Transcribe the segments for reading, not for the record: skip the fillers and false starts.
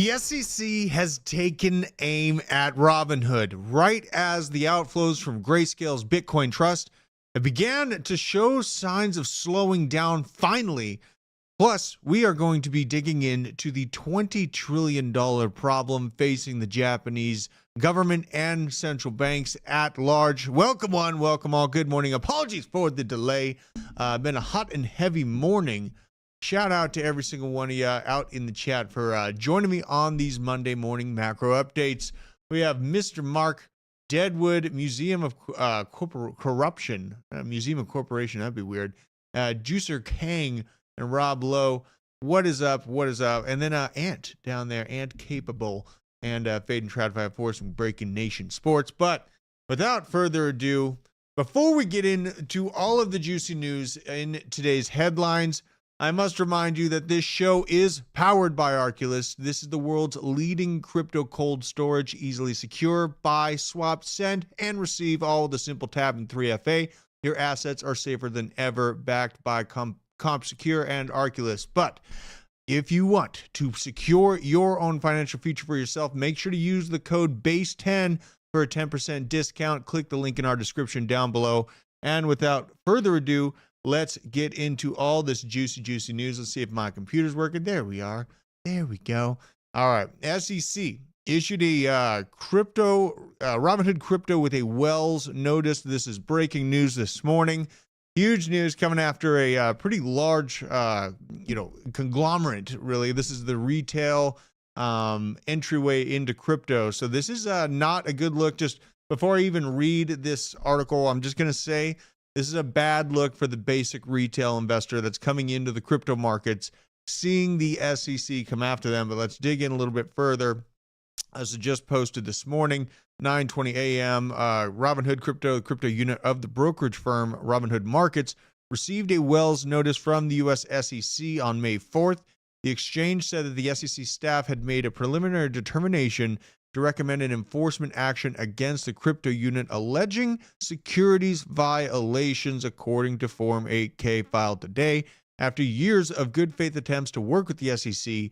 The SEC has taken aim at Robinhood right as the outflows from Grayscale's Bitcoin Trust have began to show signs of slowing down finally. Plus, we are going to be digging into the $20 trillion problem facing the Japanese government and central banks at large. Welcome one, welcome all. Good morning. Apologies for the delay. Been a hot and heavy morning. Shout out to every single one of you out in the chat for joining me on these Monday morning macro updates. We have Mr. Mark Deadwood, Museum of Corruption, Museum of Corporation, that'd be weird. Juicer Kang and Rob Lowe. What is up? What is up? And then Ant down there, Ant Capable, and Fade and Tradfi for some Breaking Nation Sports. But without further ado, before we get into all of the juicy news in today's headlines, I must remind you that this show is powered by Arculus. This is the world's leading crypto cold storage, easily secure, buy, swap, send, and receive all with a simple tap in 3FA. Your assets are safer than ever, backed by CompSecure and Arculus. But if you want to secure your own financial future for yourself, make sure to use the code BASE10 for a 10% discount. Click the link in our description down below. And without further ado, let's get into all this juicy news. Let's see if my computer's working. There we are. There we go. All right. SEC issued a Robinhood Crypto with a Wells notice. This is breaking news this morning. Huge news coming after a pretty large, conglomerate, really. This is the retail entryway into crypto. So this is not a good look. Just before I even read this article, I'm just going to say, this is a bad look for the basic retail investor that's coming into the crypto markets, seeing the SEC come after them. But let's dig in a little bit further. As I just posted this morning, 9:20 a.m., Robinhood Crypto, the crypto unit of the brokerage firm Robinhood Markets, received a Wells notice from the U.S. SEC on May 4th. The exchange said that the SEC staff had made a preliminary determination to recommend an enforcement action against the crypto unit alleging securities violations, according to Form 8K filed today. After years of good faith attempts to work with the SEC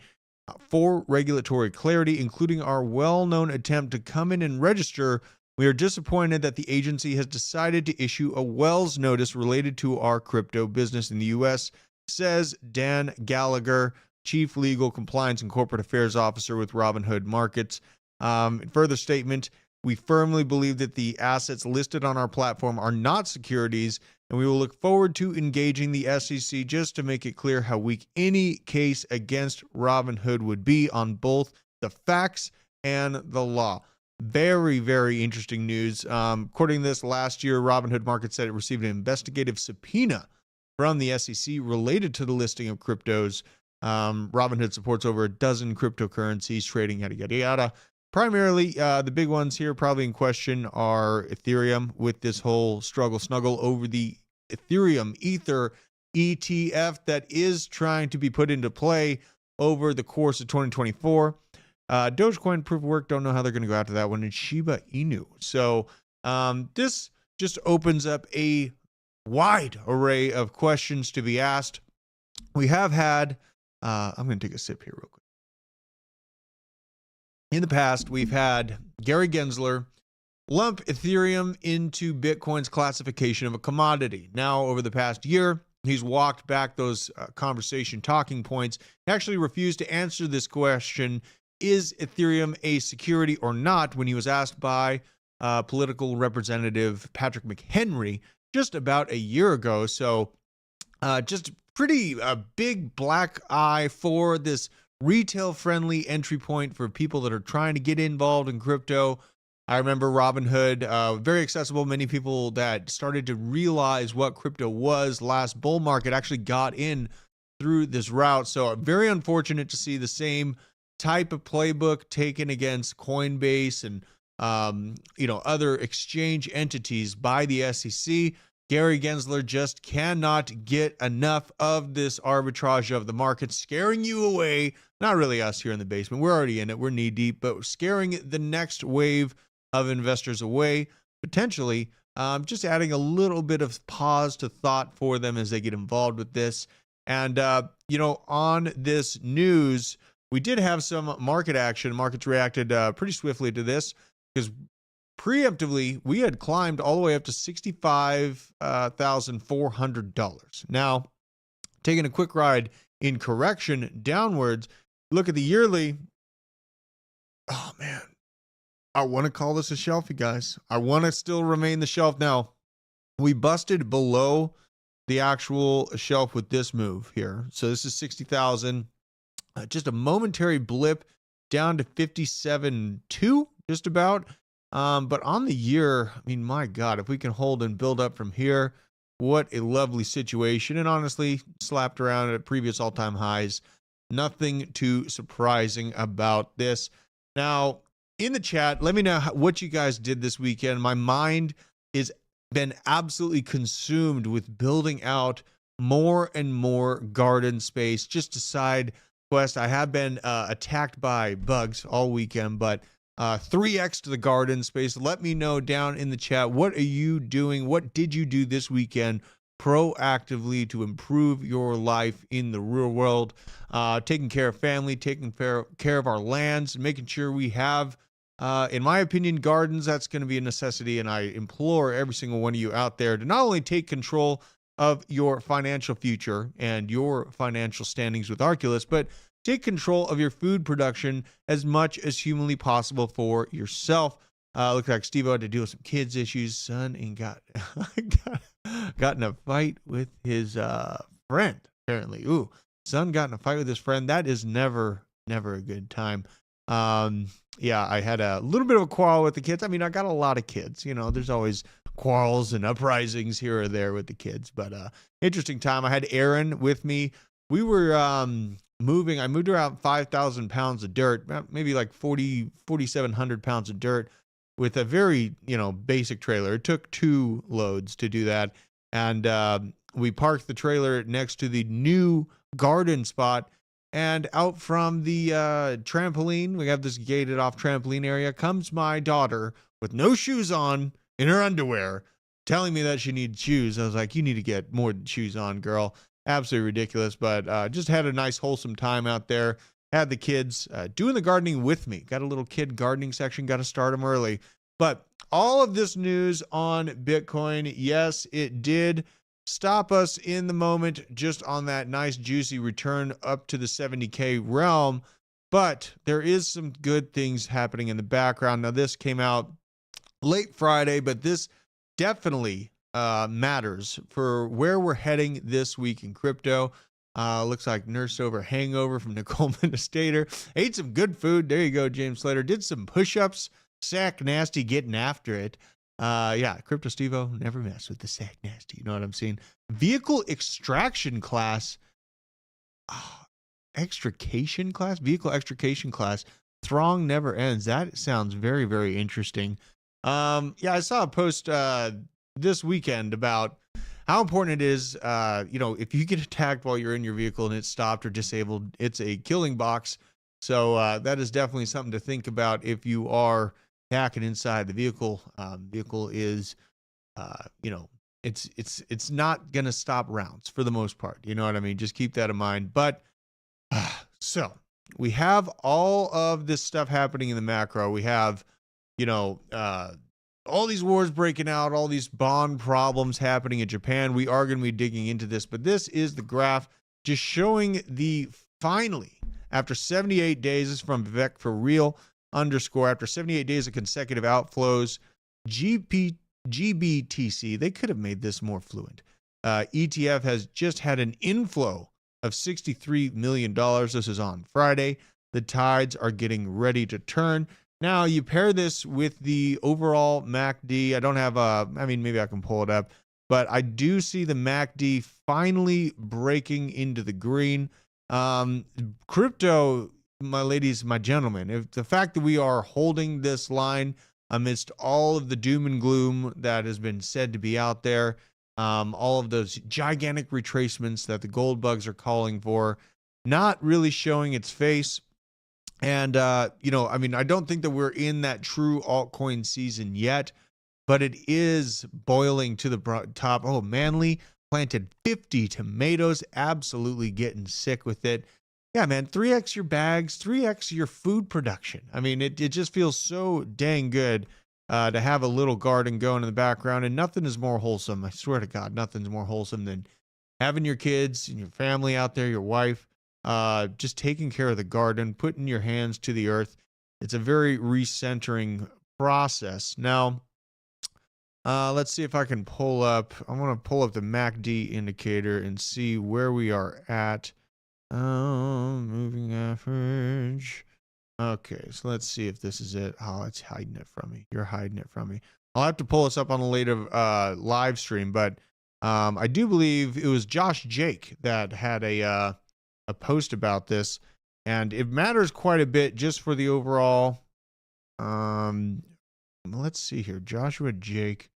for regulatory clarity, including our well-known attempt to come in and register, we are disappointed that the agency has decided to issue a Wells notice related to our crypto business in the U.S., says Dan Gallagher, Chief Legal, Compliance, and Corporate Affairs Officer with Robinhood Markets. Further statement, we firmly believe that the assets listed on our platform are not securities, and we will look forward to engaging the SEC just to make it clear how weak any case against Robinhood would be on both the facts and the law. Very, very interesting news. According to this, last year, Robinhood Markets said it received an investigative subpoena from the SEC related to the listing of cryptos. Robinhood supports over a dozen cryptocurrencies, trading, yada, yada, yada. Primarily, the big ones here probably in question are Ethereum, with this whole snuggle over the Ethereum Ether ETF that is trying to be put into play over the course of 2024. Dogecoin proof of work, don't know how they're going to go after that one, and Shiba Inu. So this just opens up a wide array of questions to be asked. We have had, I'm going to take a sip here real quick. In the past, we've had Gary Gensler lump Ethereum into Bitcoin's classification of a commodity. Now, over the past year, he's walked back those conversation talking points. He actually refused to answer this question, is Ethereum a security or not, when he was asked by political representative Patrick McHenry just about a year ago. So just pretty big black eye for this retail-friendly entry point for people that are trying to get involved in crypto. I remember Robinhood, very accessible. Many people that started to realize what crypto was last bull market actually got in through this route. So very unfortunate to see the same type of playbook taken against Coinbase and other exchange entities by the SEC. Gary Gensler just cannot get enough of this arbitrage of the market, scaring you away. Not really us here in the basement. We're already in it. We're knee deep, but scaring the next wave of investors away, potentially just adding a little bit of pause to thought for them as they get involved with this. And, on this news, we did have some market action. Markets reacted pretty swiftly to this because preemptively we had climbed all the way up to $65,400. Now, taking a quick ride in correction downwards, look at the yearly. Oh man, I want to call this a shelf, you guys. I want to still remain the shelf. Now, we busted below the actual shelf with this move here. So this is 60,000. Just a momentary blip down to 57.2, just about. But on the year, I mean, my God, if we can hold and build up from here, what a lovely situation. And honestly, slapped around at previous all-time highs. Nothing too surprising about this. Now, in the chat, let me know what you guys did this weekend. My mind is been absolutely consumed with building out more and more garden space just to side quest. I have been attacked by bugs all weekend, but 3x to the garden space. Let me know down in the chat, what are you doing? What did you do this weekend proactively to improve your life in the real world? Taking care of family, taking care of our lands, making sure we have, in my opinion, gardens. That's going to be a necessity, and I implore every single one of you out there to not only take control of your financial future and your financial standings with Arculus, but take control of your food production as much as humanly possible for yourself. Looks like Steve-O had to deal with some kids issues. Son and got in a fight with his friend, apparently. Ooh, son got in a fight with his friend. That is never a good time. Yeah, I had a little bit of a quarrel with the kids. I mean, I got a lot of kids, you know, there's always quarrels and uprisings here or there with the kids, but interesting time. I had Aaron with me. We were moving. I moved around 5,000 pounds of dirt, maybe like 4,700 pounds of dirt with a very, basic trailer. It took 2 loads to do that. And we parked the trailer next to the new garden spot. And out from the trampoline, we have this gated off trampoline area, comes my daughter with no shoes on, in her underwear, telling me that she needs shoes. I was like, you need to get more shoes on, girl. Absolutely ridiculous, but just had a nice wholesome time out there. Had the kids doing the gardening with me. Got a little kid gardening section, got to start them early. But all of this news on Bitcoin, yes, it did stop us in the moment just on that nice juicy return up to the 70K realm. But there is some good things happening in the background. Now, this came out late Friday, but this definitely matters for where we're heading this week in crypto. Looks like nursed over hangover from Nicole Ministator. Ate some good food. There you go, James Slater. Did some push-ups. Sack nasty, getting after it. Yeah, Crypto Steve-O, never mess with the sack nasty. You know what I'm saying? Vehicle extraction class. Extrication class? Vehicle extrication class. Throng never ends. That sounds very, very interesting. Yeah, I saw a post this weekend about how important it is, if you get attacked while you're in your vehicle and it's stopped or disabled, it's a killing box. So that is definitely something to think about if you are hacking inside the vehicle. Vehicle is, it's not going to stop rounds for the most part. You know what I mean? Just keep that in mind. But so we have all of this stuff happening in the macro. We have, all these wars breaking out, all these bond problems happening in Japan. We are going to be digging into this, but this is the graph just showing the finally, after 78 days, this is from Vivek for real _ after 78 days of consecutive outflows, GBTC, they could have made this more fluent. ETF has just had an inflow of $63 million. This is on Friday. The tides are getting ready to turn. Now, you pair this with the overall MACD. I don't have maybe I can pull it up, but I do see the MACD finally breaking into the green. Crypto, my ladies, my gentlemen, if the fact that we are holding this line amidst all of the doom and gloom that has been said to be out there, all of those gigantic retracements that the gold bugs are calling for, not really showing its face. And, I don't think that we're in that true altcoin season yet, but it is boiling to the top. Oh, Manly planted 50 tomatoes, absolutely getting sick with it. yeah, man, 3x your bags, 3x your food production. I mean, it just feels so dang good to have a little garden going in the background, and nothing is more wholesome. I swear to God, nothing's more wholesome than having your kids and your family out there, your wife, just taking care of the garden, putting your hands to the earth. It's a very recentering process. Now, let's see if I can pull up. I want to pull up the MACD indicator and see where we are at. Moving average. Okay, so let's see if this is it. Oh, it's hiding it from me. You're hiding it from me. I'll have to pull this up on a later live stream, but I do believe it was Josh Jake that had a post about this, and it matters quite a bit just for the overall. Let's see here, Joshua Jake.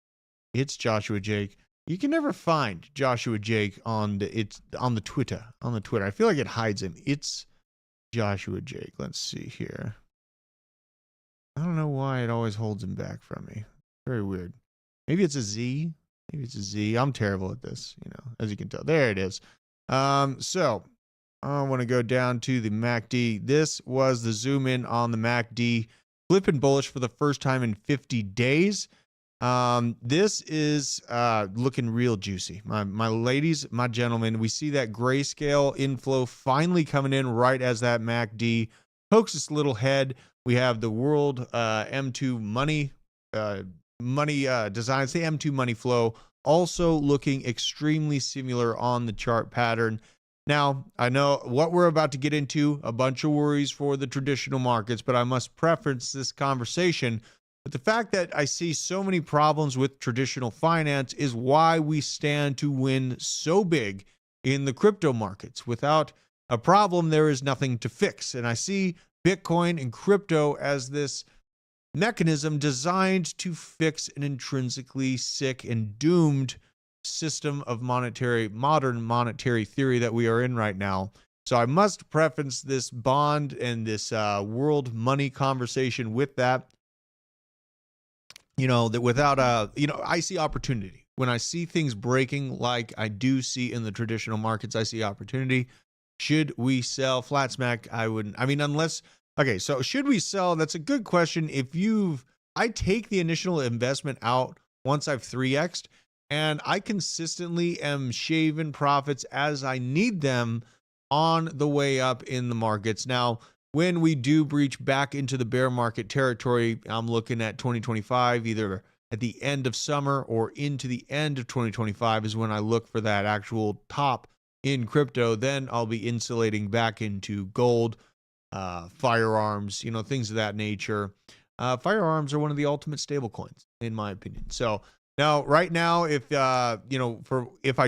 It's Joshua Jake. You can never find Joshua Jake on the Twitter. On the Twitter, I feel like it hides him. It's Joshua Jake. Let's see here. I don't know why it always holds him back from me. Very weird. Maybe it's a Z. Maybe it's a Z. I'm terrible at this, as you can tell. There it is. So I want to go down to the MACD. This was the zoom in on the MACD. Flipping bullish for the first time in 50 days. This is looking real juicy. My ladies, my gentlemen, we see that grayscale inflow finally coming in right as that MACD pokes its little head. We have the world M2 money designs, the M2 money flow, also looking extremely similar on the chart pattern. Now, I know what we're about to get into, a bunch of worries for the traditional markets, but I must preference this conversation with the fact that I see so many problems with traditional finance is why we stand to win so big in the crypto markets. Without a problem, there is nothing to fix. And I see Bitcoin and crypto as this mechanism designed to fix an intrinsically sick and doomed system of modern monetary theory that we are in right now. So I must preface this bond and this world money conversation with that. That without I see opportunity. When I see things breaking like I do see in the traditional markets, I see opportunity. Should we sell flat smack? I wouldn't. I mean, unless, okay, so should we sell? That's a good question. I take the initial investment out once I've 3x'd, and I consistently am shaving profits as I need them on the way up in the markets. Now, when we do breach back into the bear market territory, I'm looking at 2025, either at the end of summer or into the end of 2025 is when I look for that actual top in crypto. Then I'll be insulating back into gold, firearms, things of that nature. Firearms are one of the ultimate stable coins, in my opinion. So now, right now, if I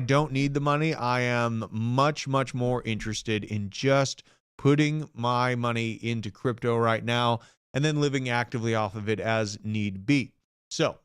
don't need the money, I am much, much more interested in just putting my money into crypto right now and then living actively off of it as need be. So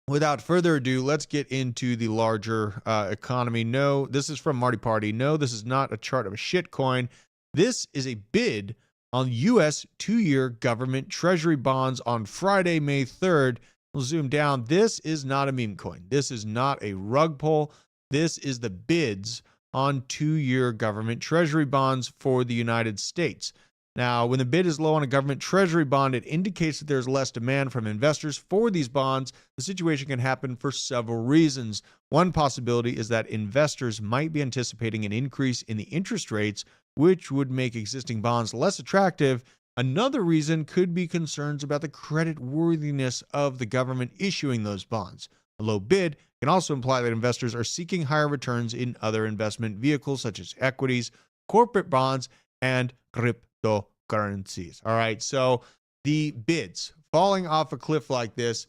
without further ado, let's get into the larger economy. No, this is from Marty Party. No, this is not a chart of a shit coin. This is a bid on U.S. 2-year government treasury bonds on Friday, May 3rd. We'll zoom down. This is not a meme coin. This is not a rug pull. This is the bids on 2-year government treasury bonds for the United States. Now, when the bid is low on a government treasury bond, it indicates that there's less demand from investors for these bonds. The situation can happen for several reasons. One possibility is that investors might be anticipating an increase in the interest rates, which would make existing bonds less attractive. Another reason could be concerns about the credit worthiness of the government issuing those bonds. A low bid can also imply that investors are seeking higher returns in other investment vehicles such as equities, corporate bonds, and cryptocurrencies. All right, so the bids falling off a cliff like this,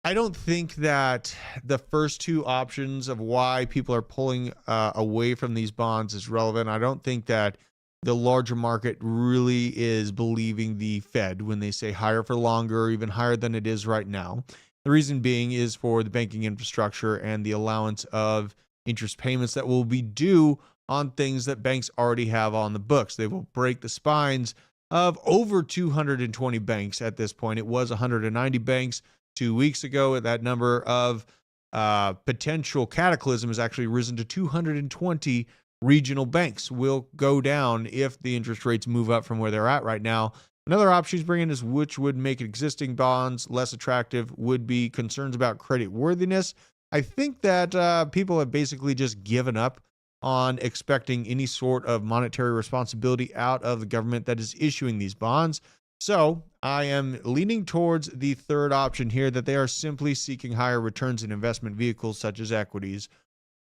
I don't think that the first two options of why people are pulling away from these bonds is relevant. I don't think that the larger market really is believing the Fed when they say higher for longer or even higher than it is right now. The reason being is for the banking infrastructure and the allowance of interest payments that will be due on things that banks already have on the books. They will break the spines of over 220 banks at this point. It was 190 banks 2 weeks ago. That number of potential cataclysm has actually risen to 220 regional banks will go down if the interest rates move up from where they're at right now. Another option he's bringing is which would make existing bonds less attractive would be concerns about credit worthiness. I think that people have basically just given up on expecting any sort of monetary responsibility out of the government that is issuing these bonds. So I am leaning towards the third option here, that they are simply seeking higher returns in investment vehicles such as equities,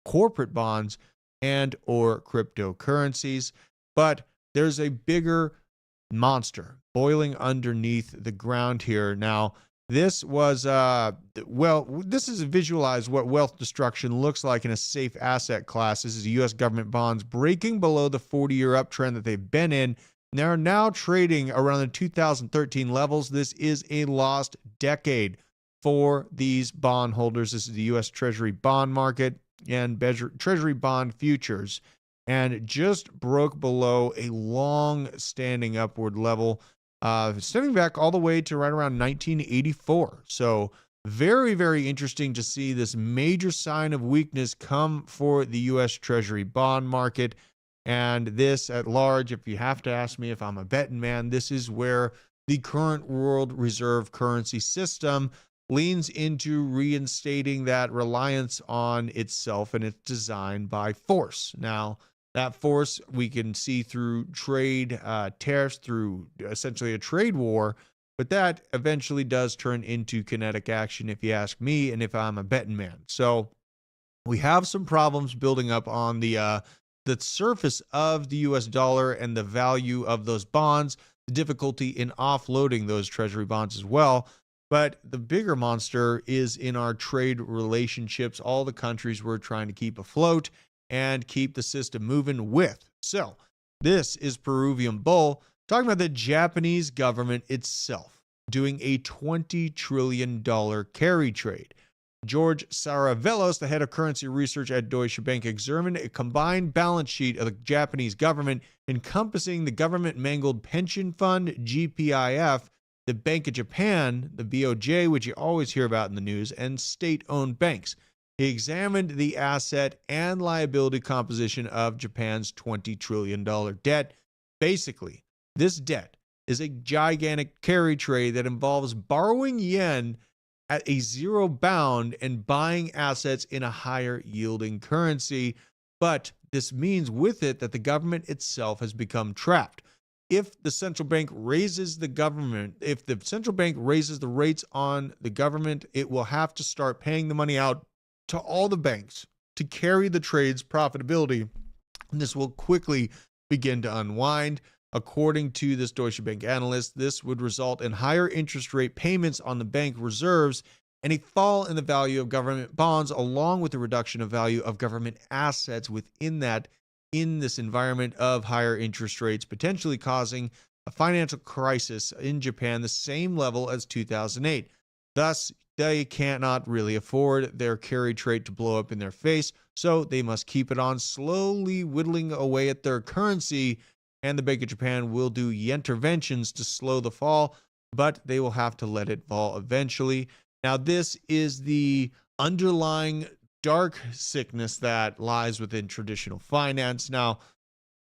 corporate bonds, and or cryptocurrencies. But there's a bigger monster boiling underneath the ground here. Now, this was, this is visualize what wealth destruction looks like in a safe asset class. This is U.S. government bonds breaking below the 40-year uptrend that they've been in. They're now trading around the 2013 levels. This is a lost decade for these bond holders. This is the U.S. Treasury bond market and Treasury bond futures, and just broke below a long-standing upward level, stemming back all the way to right around 1984. So very, very interesting to see this major sign of weakness come for the U.S. Treasury bond market. And this at large, if you have to ask me if I'm a betting man, this is where the current world reserve currency system leans into reinstating that reliance on itself and its design by force. Now, that force we can see through trade tariffs, through essentially a trade war, but that eventually does turn into kinetic action, if you ask me, and if I'm a betting man. So we have some problems building up on the surface of the US dollar and the value of those bonds, the difficulty in offloading those treasury bonds as well. But the bigger monster is in our trade relationships, all the countries we're trying to keep afloat and keep the system moving with. So this is Peruvian Bull talking about the Japanese government itself doing a $20 trillion carry trade. George Saravelos, the head of currency research at Deutsche Bank, examined a combined balance sheet of the Japanese government encompassing the government-mangled pension fund, GPIF, the Bank of Japan, the BOJ, which you always hear about in the news, and state-owned banks. He examined the asset and liability composition of Japan's $20 trillion debt. Basically, this debt is a gigantic carry trade that involves borrowing yen at a zero bound and buying assets in a higher yielding currency. But this means with it that the government itself has become trapped. If the central bank raises the rates on the government, it will have to start paying the money out to all the banks to carry the trade's profitability. And this will quickly begin to unwind. According to this Deutsche Bank analyst, this would result in higher interest rate payments on the bank reserves and a fall in the value of government bonds, along with the reduction of value of government assets within that, in this environment of higher interest rates, potentially causing a financial crisis in Japan the same level as 2008. Thus, they cannot really afford their carry trade to blow up in their face, so they must keep it on, slowly whittling away at their currency. And the Bank of Japan will do interventions to slow the fall, but they will have to let it fall eventually. Now, this is the underlying dark sickness that lies within traditional finance. Now,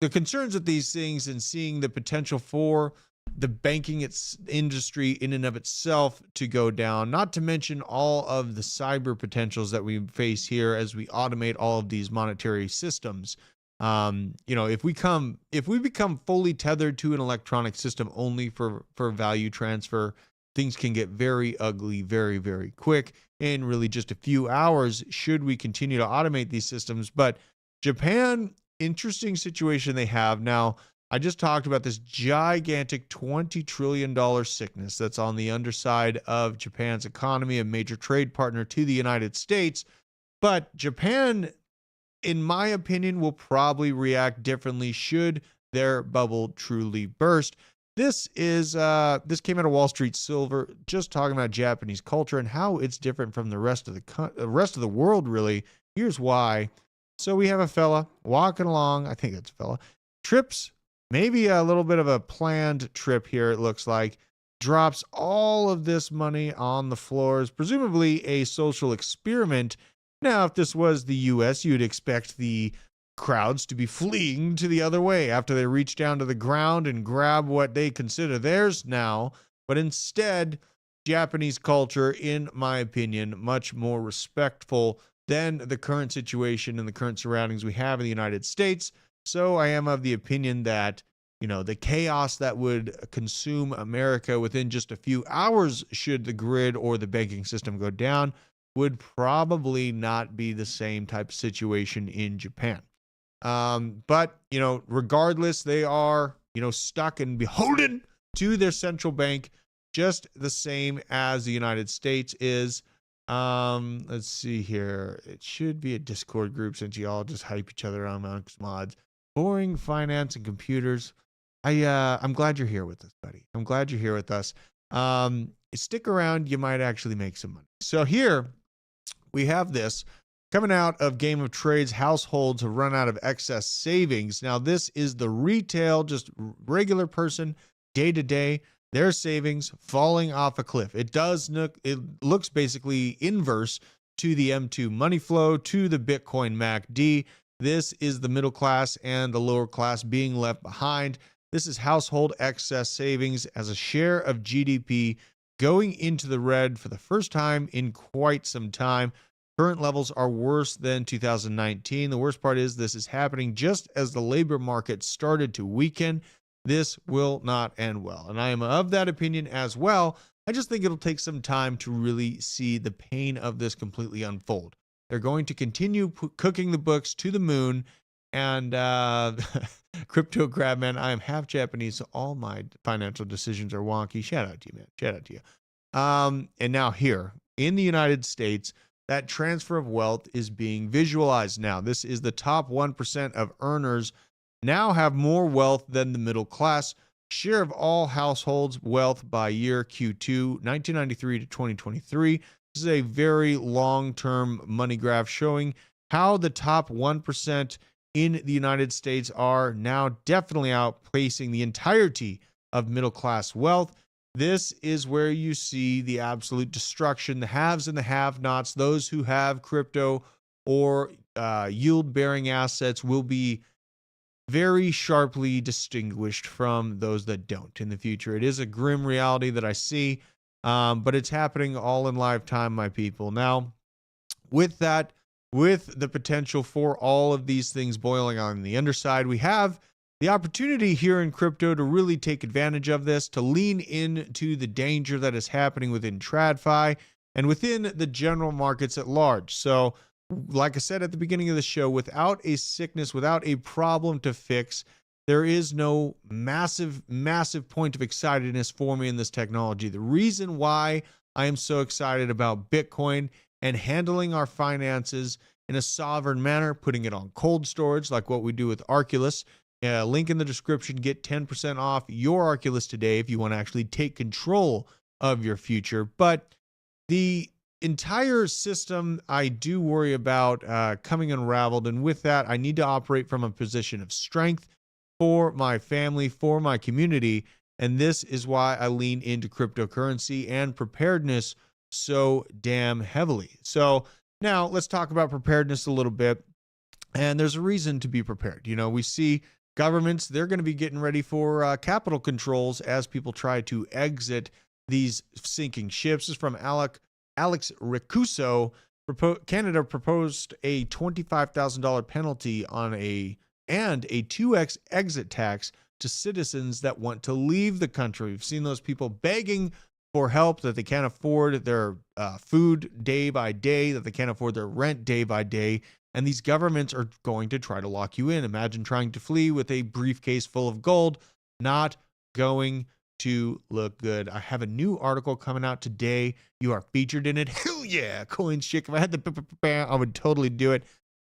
the concerns with these things and seeing the potential for the banking industry in and of itself to go down, not to mention all of the cyber potentials that we face here as we automate all of these monetary systems. If we become fully tethered to an electronic system only for value transfer, things can get very ugly very, very quick in really just a few hours should we continue to automate these systems. But Japan, interesting situation they have. Now, I just talked about this gigantic $20 trillion sickness that's on the underside of Japan's economy, a major trade partner to the United States. But Japan, in my opinion, will probably react differently should their bubble truly burst. This came out of Wall Street Silver, just talking about Japanese culture and how it's different from the rest of the world, really. Here's why. So we have a fella walking along, I think it's a fella, trips, maybe a little bit of a planned trip here, it looks like, drops all of this money on the floors, presumably a social experiment. Now, if this was the US, you'd expect the crowds to be fleeing to the other way after they reach down to the ground and grab what they consider theirs now. But instead, Japanese culture, in my opinion, much more respectful than the current situation and the current surroundings we have in the United States. So I am of the opinion that, the chaos that would consume America within just a few hours should the grid or the banking system go down would probably not be the same type of situation in Japan. But, regardless, they are, stuck and beholden to their central bank just the same as the United States is. Let's see here. It should be a Discord group since you all just hype each other on amongst mods. Boring finance and computers. I'm glad you're here with us, buddy. I'm glad you're here with us. Stick around. You might actually make some money. So here we have this coming out of Game of Trades. Households have run out of excess savings. Now, this is the retail, just regular person, day to day, their savings falling off a cliff. It looks basically inverse to the M2 money flow, to the Bitcoin MACD. This is the middle class and the lower class being left behind. This is household excess savings as a share of GDP going into the red for the first time in quite some time. Current levels are worse than 2019. The worst part is this is happening just as the labor market started to weaken. This will not end well. And I am of that opinion as well. I just think it'll take some time to really see the pain of this completely unfold. They're going to continue cooking the books to the moon. And Crypto Crabman, I am half Japanese, so all my financial decisions are wonky. Shout out to you, man. Shout out to you. And now here in the United States, that transfer of wealth is being visualized now. This is the top 1% of earners now have more wealth than the middle class. Share of all households' wealth by year Q2, 1993 to 2023. This is a very long-term money graph showing how the top 1% in the United States are now definitely outpacing the entirety of middle class wealth. This is where you see the absolute destruction, the haves and the have-nots. Those who have crypto or yield-bearing assets will be very sharply distinguished from those that don't in the future. It is a grim reality that I see, but it's happening all in lifetime, my people. Now, with that, with the potential for all of these things boiling on the underside, we have the opportunity here in crypto to really take advantage of this, to lean into the danger that is happening within TradFi and within the general markets at large. So, like I said at the beginning of the show, without a sickness, without a problem to fix, there is no massive point of excitedness for me in this technology. The reason why I am so excited about Bitcoin and handling our finances in a sovereign manner, putting it on cold storage like what we do with Arculus. Link in the description. Get 10% off your Arculus today if you want to actually take control of your future. But the entire system I do worry about coming unraveled. And with that, I need to operate from a position of strength for my family, for my community. And this is why I lean into cryptocurrency and preparedness so damn heavily. So now let's talk about preparedness a little bit. And there's a reason to be prepared. We see governments, they're going to be getting ready for capital controls as people try to exit these sinking ships. This is from Alex Ricuso. Canada proposed a $25,000 penalty on a 2x exit tax to citizens that want to leave the country. We've seen those people begging for help, that they can't afford their food day by day, that they can't afford their rent day by day. And these governments are going to try to lock you in. Imagine trying to flee with a briefcase full of gold. Not going to look good. I have a new article coming out today. You are featured in it. Hell yeah, coins chick. If I had the, I would totally do it.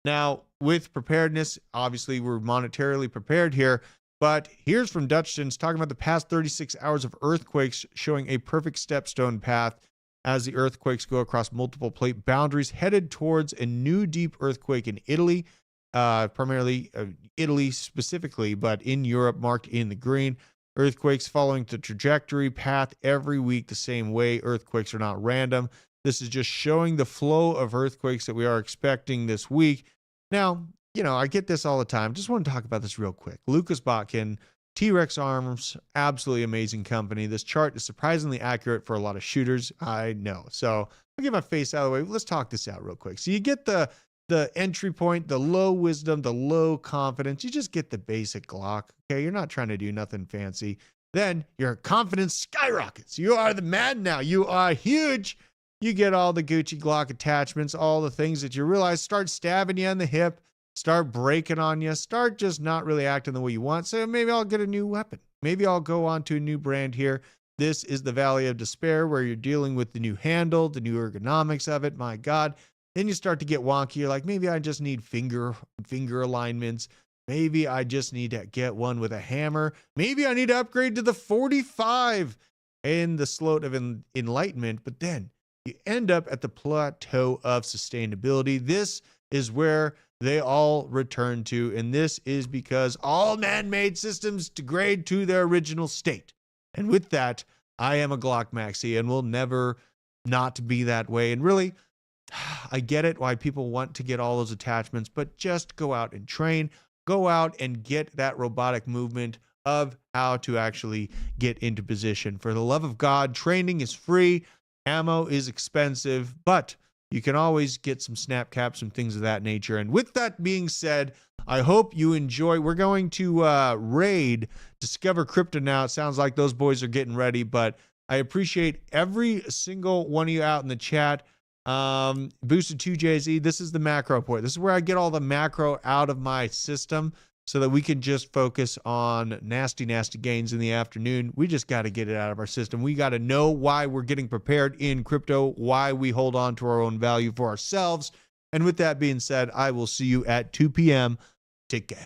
Now, with preparedness, obviously we're monetarily prepared here. But here's from Dutchton's talking about the past 36 hours of earthquakes, showing a perfect stepstone path as the earthquakes go across multiple plate boundaries, headed towards a new deep earthquake in Italy, primarily Italy specifically, but in Europe marked in the green. Earthquakes following the trajectory path every week the same way. Earthquakes are not random. This is just showing the flow of earthquakes that we are expecting this week. Now, I get this all the time. Just want to talk about this real quick. Lucas Botkin, T-Rex Arms, absolutely amazing company. This chart is surprisingly accurate for a lot of shooters. I know. So I'll get my face out of the way. Let's talk this out real quick. So you get the entry point, the low wisdom, the low confidence. You just get the basic Glock. Okay. You're not trying to do nothing fancy. Then your confidence skyrockets. You are the man now. You are huge. You get all the Gucci Glock attachments, all the things that you realize start stabbing you in the hip, start breaking on you, start just not really acting the way you want. So maybe I'll get a new weapon. Maybe I'll go on to a new brand here. This is the Valley of Despair, where you're dealing with the new handle, the new ergonomics of it. My God. Then you start to get wonky. You're like, maybe I just need finger alignments. Maybe I just need to get one with a hammer. Maybe I need to upgrade to the 45 in the slope of enlightenment. But then you end up at the plateau of sustainability. This is where they all return to. And this is because all man-made systems degrade to their original state. And with that, I am a Glock Maxi and will never not be that way. And really, I get it why people want to get all those attachments, but just go out and train, go out and get that robotic movement of how to actually get into position. For the love of God, training is free, ammo is expensive, but you can always get some snap caps and things of that nature. And with that being said, I hope you enjoy. We're going to raid Discover Crypto now. It sounds like those boys are getting ready, but I appreciate every single one of you out in the chat. Boosted 2JZ, this is the macro report. This is where I get all the macro out of my system so that we can just focus on nasty gains in the afternoon. We just got to get it out of our system. We got to know why we're getting prepared in crypto, why we hold on to our own value for ourselves. And with that being said, I will see you at 2 p.m. Take care.